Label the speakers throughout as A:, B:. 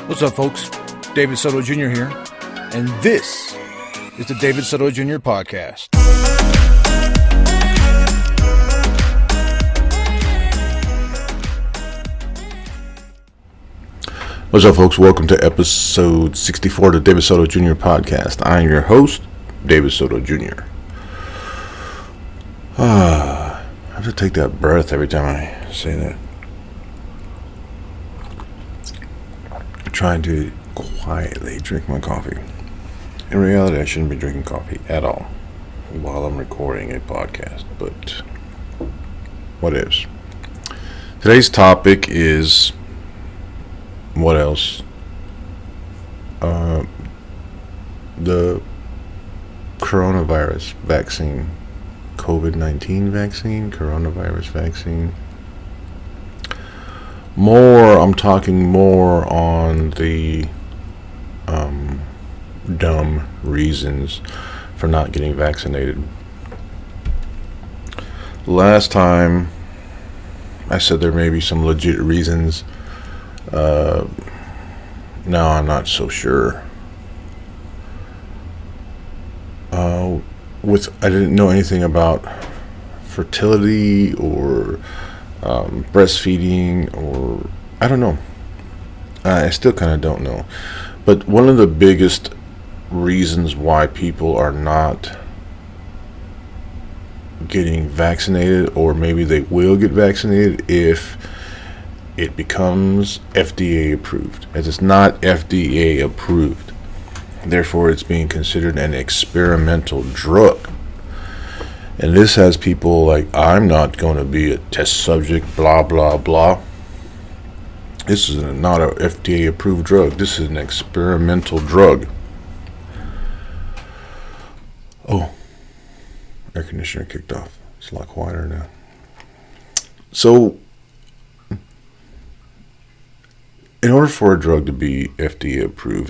A: What's up, folks? David Soto Jr. here, and this is the David Soto Jr. podcast. What's up, folks? Welcome to episode 64 of the David Soto Jr. podcast. I am your host, David Soto Jr. I have to take that breath every time I say that. Trying to quietly drink my coffee. In reality, I shouldn't be drinking coffee at all while I'm recording a podcast, but what is? Today's topic is what else? The coronavirus vaccine, COVID-19 vaccine, coronavirus vaccine. I'm talking more on the dumb reasons for not getting vaccinated. Last time I said there may be some legit reasons. Now I'm not so sure. I didn't know anything about fertility or breastfeeding, or I don't know. I still kind of don't know. But one of the biggest reasons why people are not getting vaccinated, or maybe they will get vaccinated if it becomes FDA approved, as it's not FDA approved. Therefore, it's being considered an experimental drug. And this has people like, I'm not going to be a test subject, blah, blah, blah. This is not an FDA approved drug. This is an experimental drug. Oh, air conditioner kicked off. It's a lot quieter now. So, in order for a drug to be FDA approved,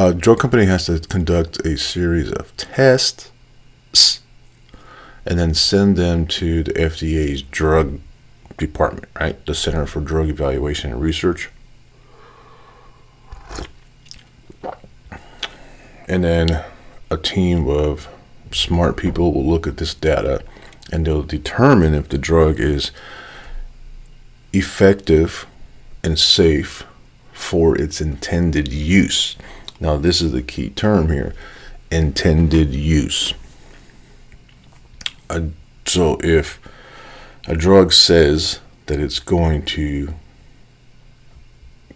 A: a drug company has to conduct a series of tests and then send them to the FDA's drug department, right? The Center for Drug Evaluation and Research. And then a team of smart people will look at this data and they'll determine if the drug is effective and safe for its intended use. Now, this is the key term here: intended use. So if a drug says that it's going to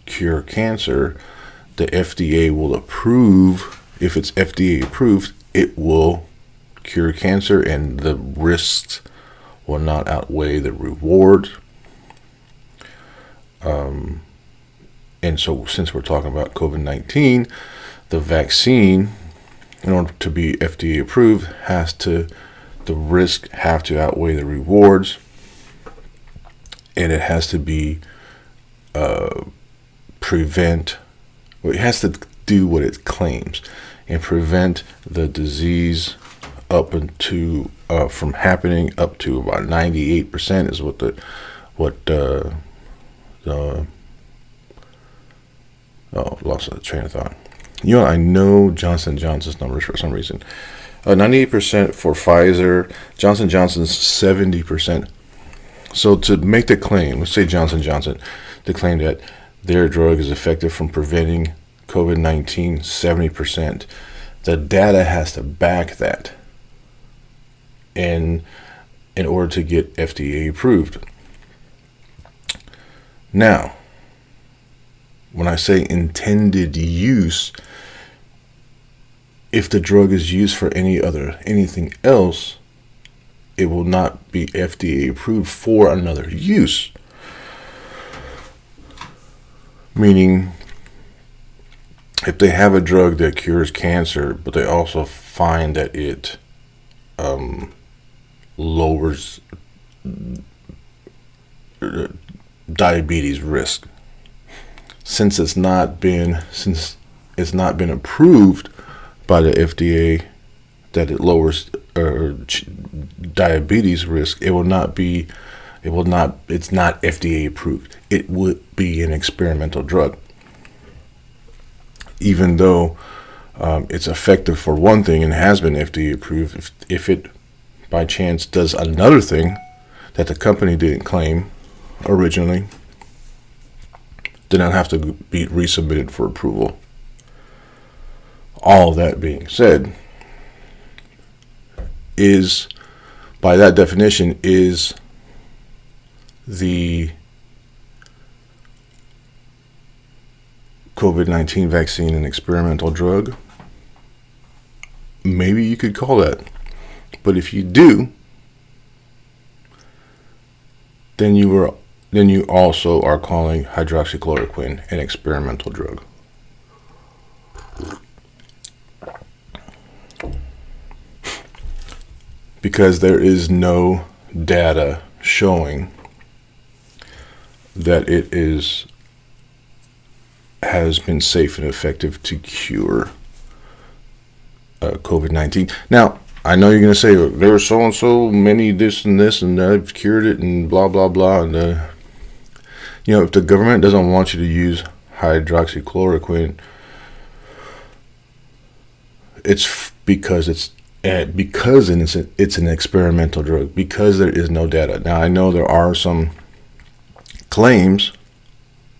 A: cure cancer, the FDA will approve. If it's FDA approved, it will cure cancer, and the risks will not outweigh the reward. And so, since we're talking about COVID-19, the vaccine, in order to be FDA approved, the risk have to outweigh the rewards, and it has to be it has to do what it claims and prevent the disease from happening up to about 98% is lost the train of thought. I know Johnson & Johnson's numbers for some reason. 98% for Pfizer, Johnson & Johnson's 70%. So to make the claim, let's say Johnson & Johnson, to claim that their drug is effective from preventing COVID-19, 70%, the data has to back that in order to get FDA approved. Now, when I say intended use, if the drug is used for anything else, it will not be FDA approved for another use. Meaning, if they have a drug that cures cancer, but they also find that it lowers diabetes risk, since it's not been approved by the FDA that it lowers diabetes risk, it's not FDA approved. it would be an experimental drug. Even though it's effective for one thing and has been FDA approved, if it by chance does another thing that the company didn't claim originally, then it'll have to be resubmitted for approval. All that being said, is, by that definition, is the COVID-19 vaccine an experimental drug? Maybe you could call that. But if you do, then you also are calling hydroxychloroquine an experimental drug. Because there is no data showing that it has been safe and effective to cure COVID-19. Now, I know you're going to say there were so and so many this and this and I've cured it and blah blah blah. And if the government doesn't want you to use hydroxychloroquine, it's because it's an experimental drug, because there is no data. Now, I know there are some claims,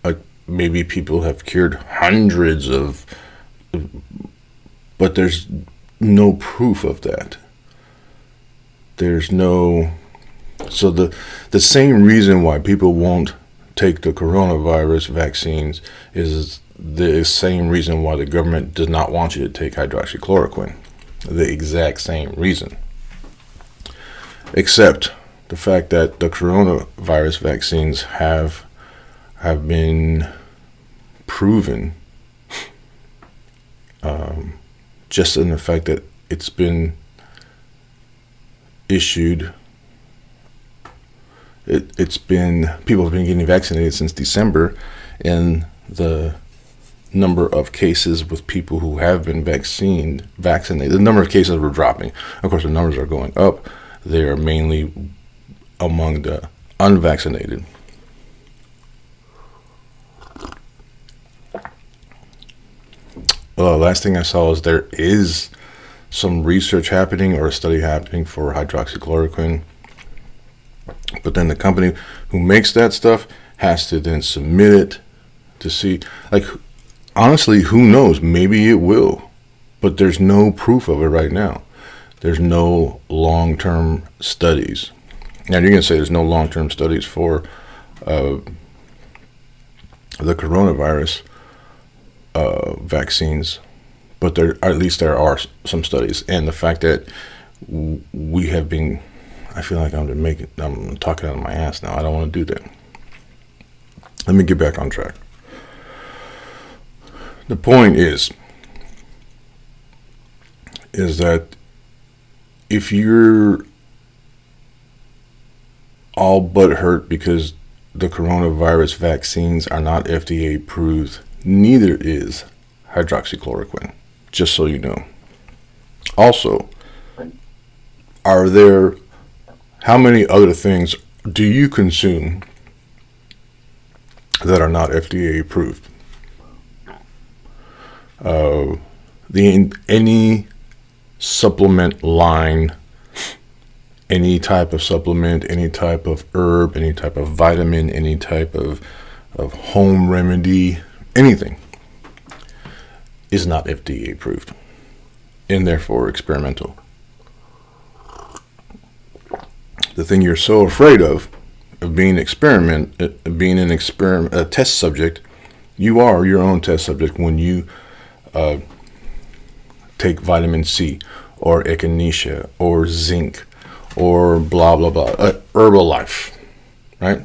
A: like maybe people have cured hundreds of, but there's no proof of that. There's no, so the same reason why people won't take the coronavirus vaccines is the same reason why the government does not want you to take hydroxychloroquine. The exact same reason, except the fact that the coronavirus vaccines have been proven, just in the fact that it's been issued. People have been getting vaccinated since December, and the number of cases with people who have been vaccinated, the number of cases were dropping. Of course, the numbers are going up. They are mainly among the unvaccinated. Last thing I saw is there is some research happening or a study happening for hydroxychloroquine. But then the company who makes that stuff has to then submit it to see, honestly, who knows? Maybe it will, but there's no proof of it right now. There's no long-term studies. Now, you're going to say there's no long-term studies for the coronavirus vaccines, but there are some studies. And the fact that we have been, I feel like I'm talking out of my ass now. I don't want to do that. Let me get back on track. The point is that if you're all but hurt because the coronavirus vaccines are not FDA approved, neither is hydroxychloroquine, just so you know. Also, how many other things do you consume that are not FDA approved? Any supplement line, any type of supplement, any type of herb, any type of vitamin, any type of home remedy, anything is not FDA approved and therefore experimental. The thing you're so afraid of being a test subject, you are your own test subject when you take vitamin C or echinacea or zinc or blah blah blah, Herbalife, right?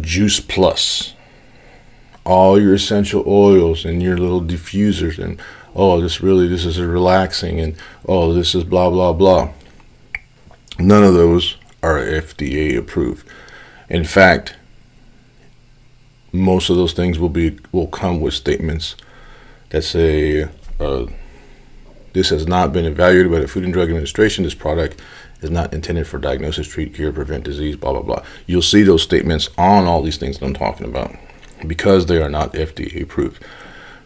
A: Juice Plus, all your essential oils and your little diffusers, and this is relaxing, and this is blah blah blah. None of those are FDA approved. In fact, most of those things will come with statements that say this has not been evaluated by the Food and Drug Administration. This product is not intended for diagnosis, treat, cure, prevent disease, blah, blah, blah. You'll see those statements on all these things that I'm talking about because they are not FDA approved.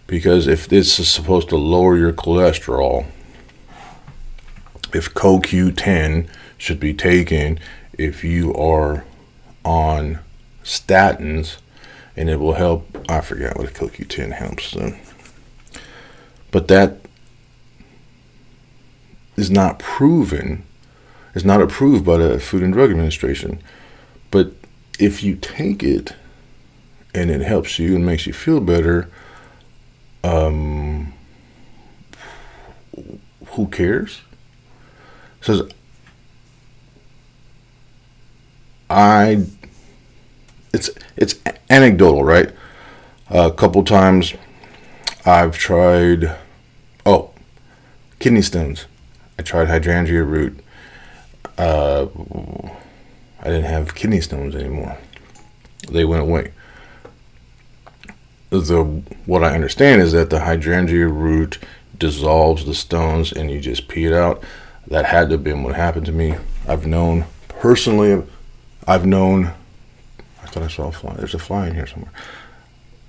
A: Because if this is supposed to lower your cholesterol, if CoQ10 should be taken if you are on statins, and it will help, I forgot what CoQ10 helps them. But that is not proven. It's not approved by the Food and Drug Administration. But if you take it and it helps you and makes you feel better, who cares? Says it's anecdotal, right? A couple times I've tried kidney stones. I tried hydrangea root. I didn't have kidney stones anymore. They went away. What I understand is that the hydrangea root dissolves the stones and you just pee it out. That had to have been what happened to me. I thought I saw a fly. There's a fly in here somewhere.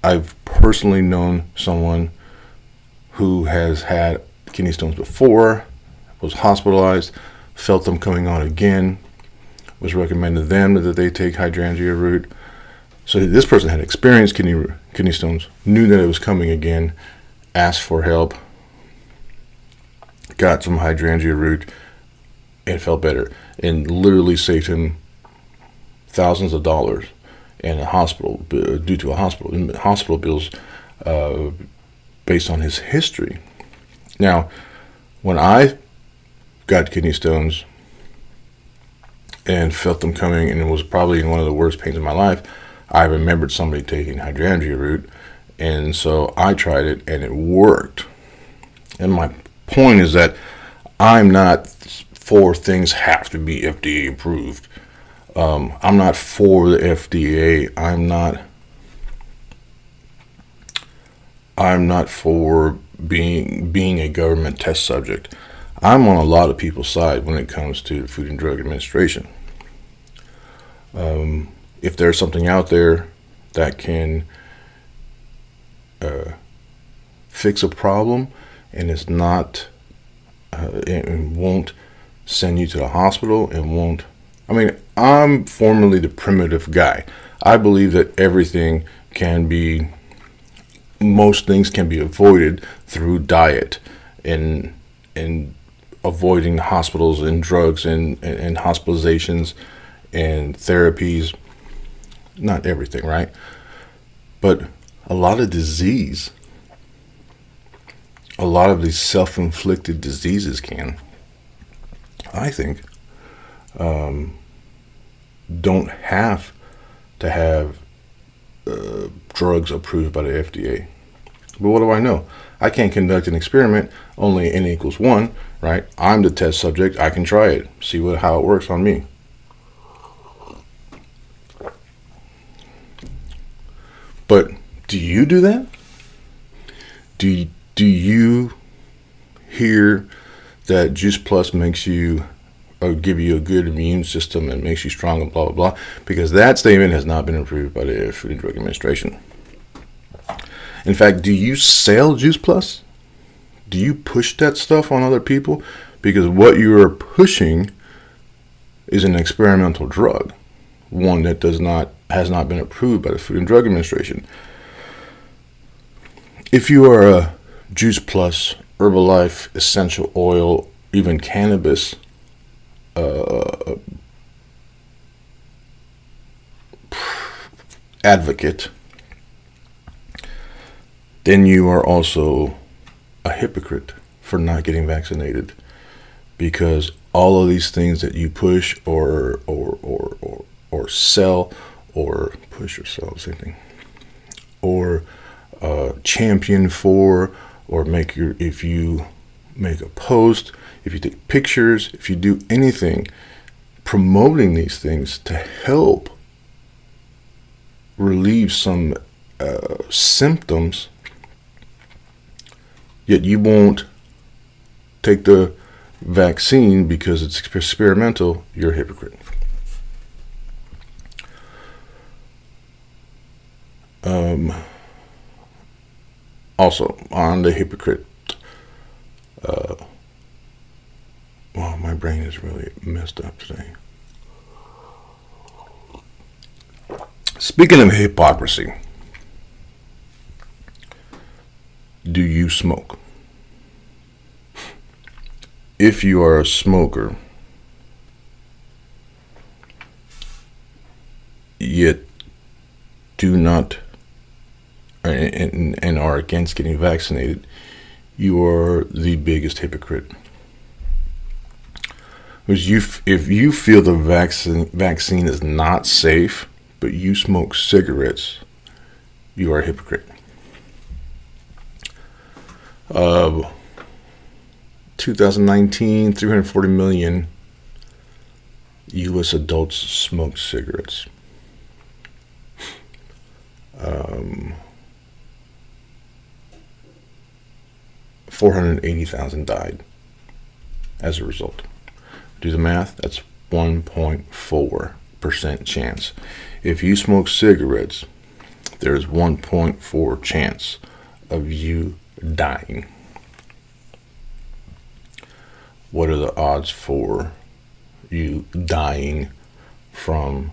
A: I've personally known someone who has had kidney stones before, was hospitalized, felt them coming on again, was recommended to them that they take hydrangea root. So this person had experienced kidney stones, knew that it was coming again, asked for help, got some hydrangea root, and felt better, and literally saved him thousands of dollars in a hospital due to hospital bills based on his history. Now, when I got kidney stones and felt them coming, and it was probably one of the worst pains of my life, I remembered somebody taking hydrangea root, and so I tried it, and it worked. And my point is that I'm not for things have to be FDA approved. I'm not for the FDA. I'm not for being a government test subject. I'm on a lot of people's side when it comes to the Food and Drug Administration. If there's something out there that can fix a problem and it's not and won't send you to the hospital and won't, I'm formerly the primitive guy. I believe that most things can be avoided through diet and avoiding hospitals and drugs and hospitalizations and therapies. Not everything, right? But a lot of disease, a lot of these self-inflicted diseases I think, don't have to have drugs approved by the FDA. But what do I know? I can't conduct an experiment, only N equals 1, right? I'm the test subject. I can try it, see how it works on me. But do you do that? Do you hear that Juice Plus makes you or give you a good immune system and makes you strong and blah, blah, blah? Because that statement has not been approved by the Food and Drug Administration. In fact, do you sell Juice Plus? Do you push that stuff on other people? Because what you are pushing is an experimental drug, one that has not been approved by the Food and Drug Administration. If you are a Juice Plus, Herbalife, essential oil, even cannabis advocate, then you are also a hypocrite for not getting vaccinated, because all of these things that you push or sell or push or sell, same thing, or champion for, or if you make a post, if you take pictures, if you do anything promoting these things to help relieve some symptoms, yet you won't take the vaccine because it's experimental, you're a hypocrite. Also, on the hypocrite, well, my brain is really messed up today. Speaking of hypocrisy, do you smoke? If you are a smoker, yet do not and are against getting vaccinated, you are the biggest hypocrite. Because if you feel the vaccine is not safe, but you smoke cigarettes, you are a hypocrite. 2019, 340 million U.S. adults smoked cigarettes. 480,000 died as a result. Do the math, that's 1.4% chance. If you smoke cigarettes, there's 1.4 chance of you dying. What are the odds for you dying from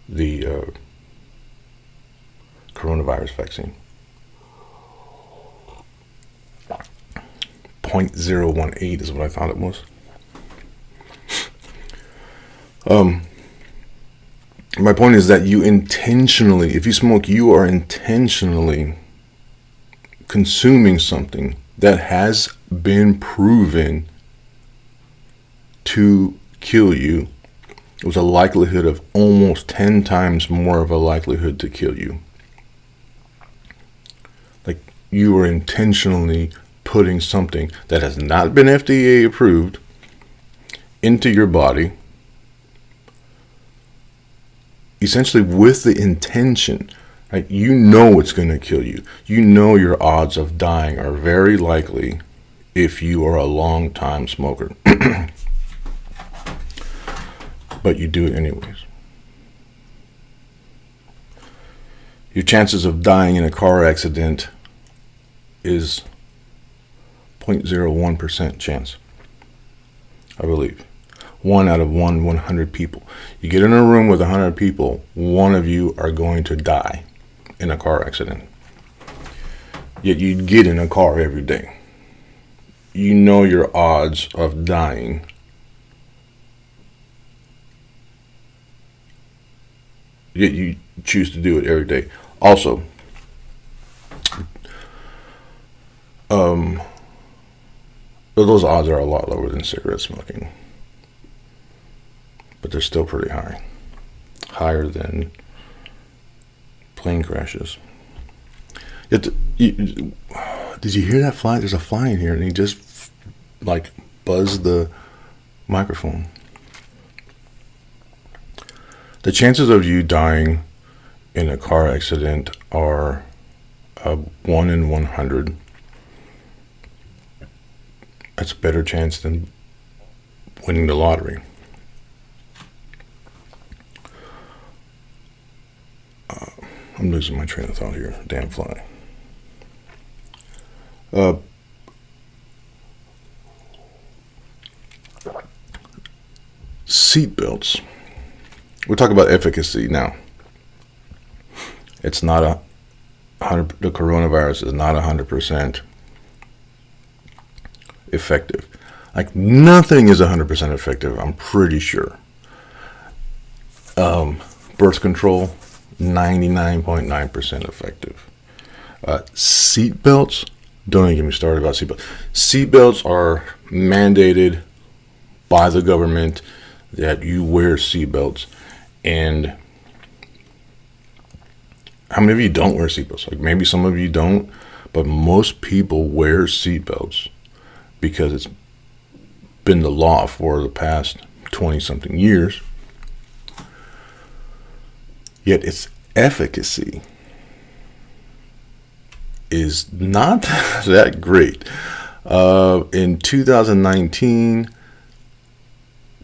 A: the coronavirus vaccine? 0.018 is what I thought it was. My point is that you intentionally, if you smoke, you are intentionally consuming something that has been proven to kill you with a likelihood of almost 10 times more of a likelihood to kill you. Like, you are intentionally putting something that has not been FDA approved into your body, essentially with the intention, right? You know it's going to kill you. You know your odds of dying are very likely if you are a long time smoker. But you do it anyways. Your chances of dying in a car accident is 0.01% chance, I believe. 1 out of 100 people. You get in a room with 100 people, one of you are going to die in a car accident. Yet you get in a car every day. You know your odds of dying yet you choose to do it every day. Also, those odds are a lot lower than cigarette smoking, but they're still pretty high. Higher than plane crashes. Did you hear that fly? There's a fly in here, and he just like buzzed the microphone. The chances of you dying in a car accident are 1 in 100. That's a better chance than winning the lottery. I'm losing my train of thought here. Damn fly. Seatbelts. We'll talk about efficacy now. It's not the coronavirus is not 100% effective. Like, nothing is 100% effective, I'm pretty sure. Birth control, 99.9% effective. Seatbelts, don't even get me started about seatbelts. Seatbelts are mandated by the government that you wear seatbelts. And how many of you don't wear seatbelts? Like, maybe some of you don't, but most people wear seatbelts because it's been the law for the past 20-something years. Yet its efficacy is not that great. In 2019,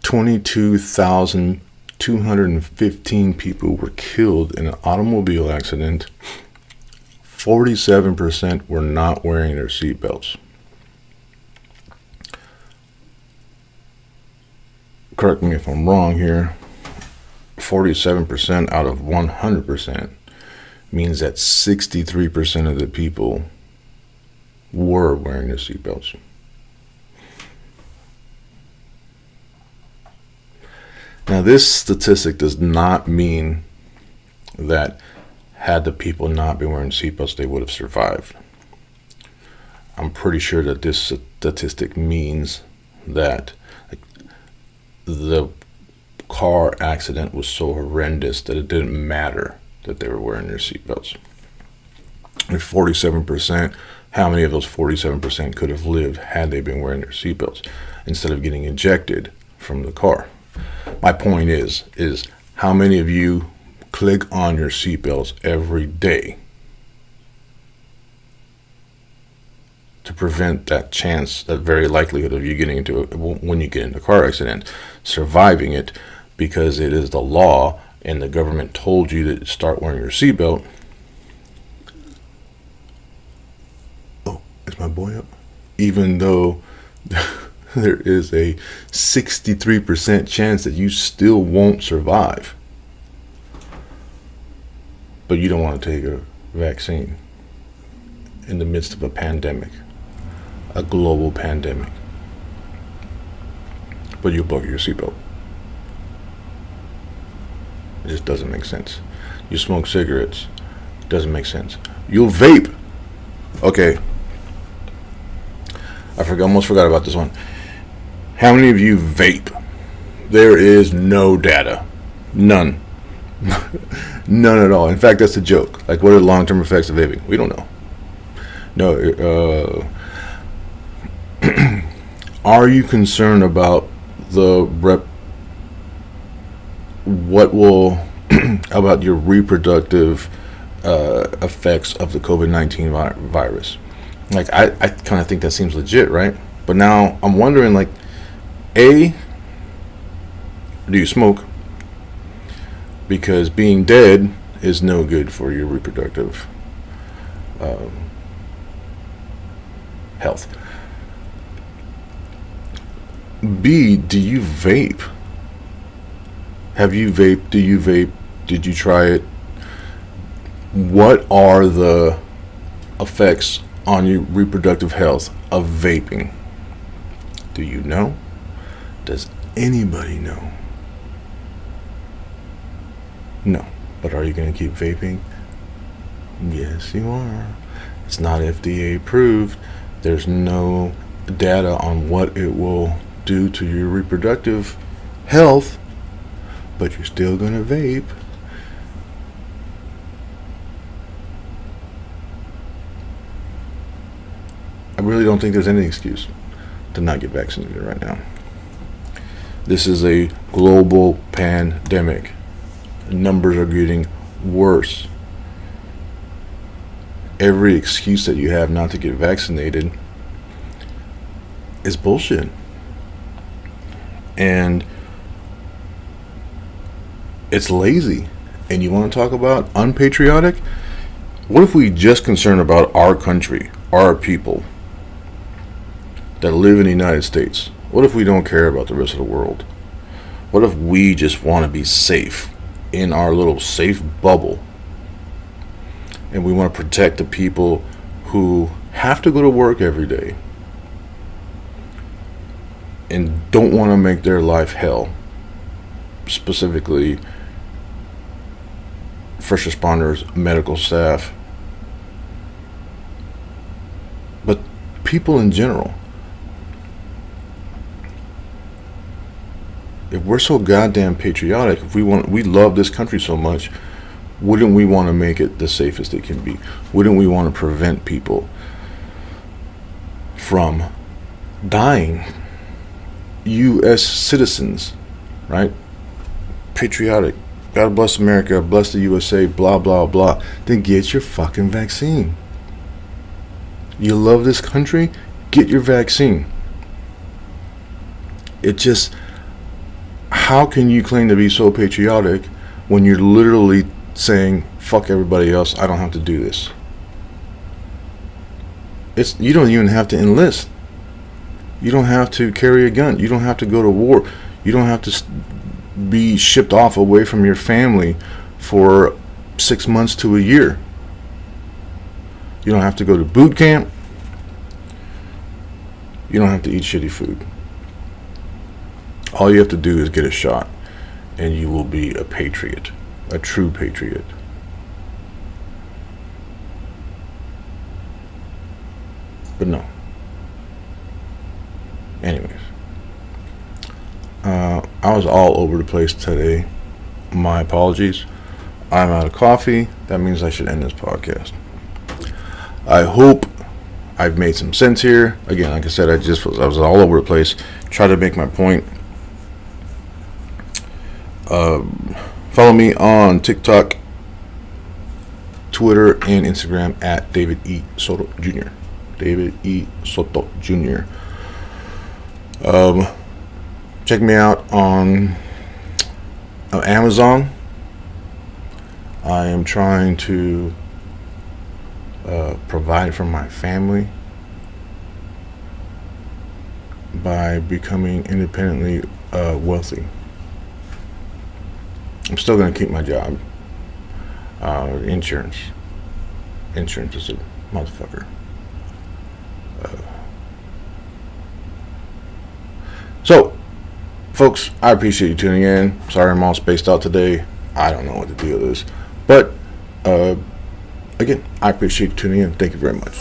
A: 22,215 people were killed in an automobile accident. 47% were not wearing their seatbelts. Correct me if I'm wrong here. 47% out of 100% means that 63% of the people were wearing their seatbelts. Now, this statistic does not mean that had the people not been wearing seatbelts, they would have survived. I'm pretty sure that this statistic means that the car accident was so horrendous that it didn't matter that they were wearing their seatbelts. And 47%, how many of those 47% could have lived had they been wearing their seatbelts instead of getting ejected from the car? My point is how many of you click on your seatbelts every day to prevent that chance, that very likelihood of you getting into it when you get into a car accident, surviving it because it is the law and the government told you to start wearing your seatbelt. Oh, is my boy up? Even though there is a 63% chance that you still won't survive, but you don't want to take a vaccine in the midst of a pandemic, a global pandemic, but you buckle your seatbelt. It just doesn't make sense. You smoke cigarettes, doesn't make sense. You'll vape. Okay, almost forgot about this one. How many of you vape? There is no data, none. None at all. In fact, that's a joke. Like, what are the long-term effects of vaping? We don't know. No. Are you concerned about what will about your reproductive effects of the COVID-19 virus? Like, I kind of think that seems legit, right? But now I'm wondering, like, A, do you smoke? Because being dead is no good for your reproductive health. B, do you vape? Have you vaped? Do you vape? Did you try it? What are the effects on your reproductive health of vaping? Do you know? Does anybody know? No. But are you going to keep vaping? Yes, you are. It's not FDA approved. There's no data on what it will do to your reproductive health, but you're still going to vape. I really don't think there's any excuse to not get vaccinated right now. This is a global pandemic. Numbers are getting worse. Every excuse that you have not to get vaccinated is bullshit. And it's lazy. And you want to talk about unpatriotic? What if we just concern about our country, our people that live in the United States? What if we don't care about the rest of the world? What if we just want to be safe in our little safe bubble? And we want to protect the people who have to go to work every day and don't want to make their life hell. Specifically, first responders, medical staff, but people in general. If we're so goddamn patriotic, if we love this country so much, wouldn't we want to make it the safest it can be? Wouldn't we want to prevent people from dying? U.S. citizens, right? Patriotic. God bless America, bless the USA, blah, blah, blah. Then get your fucking vaccine. You love this country? get your vaccine. It just, how can you claim to be so patriotic when you're literally saying, fuck everybody else, I don't have to do this? You don't even have to enlist. You don't have to carry a gun. You don't have to go to war. You don't have to be shipped off away from your family for 6 months to a year. You don't have to go to boot camp. You don't have to eat shitty food. All you have to do is get a shot, and you will be a patriot, a true patriot. But no. Anyways, I was all over the place today. My apologies. I'm out of coffee. That means I should end this podcast. I hope I've made some sense here. Again, like I said, I was all over the place. Try to make my point. Follow me on TikTok, Twitter, and Instagram at David E. Soto Jr. David E. Soto Jr. Check me out on Amazon. I am trying to provide for my family by becoming independently wealthy. I'm still going to keep my job. Insurance is a motherfucker. So, folks, I appreciate you tuning in. Sorry I'm all spaced out today. I don't know what the deal is. But, again, I appreciate you tuning in. Thank you very much.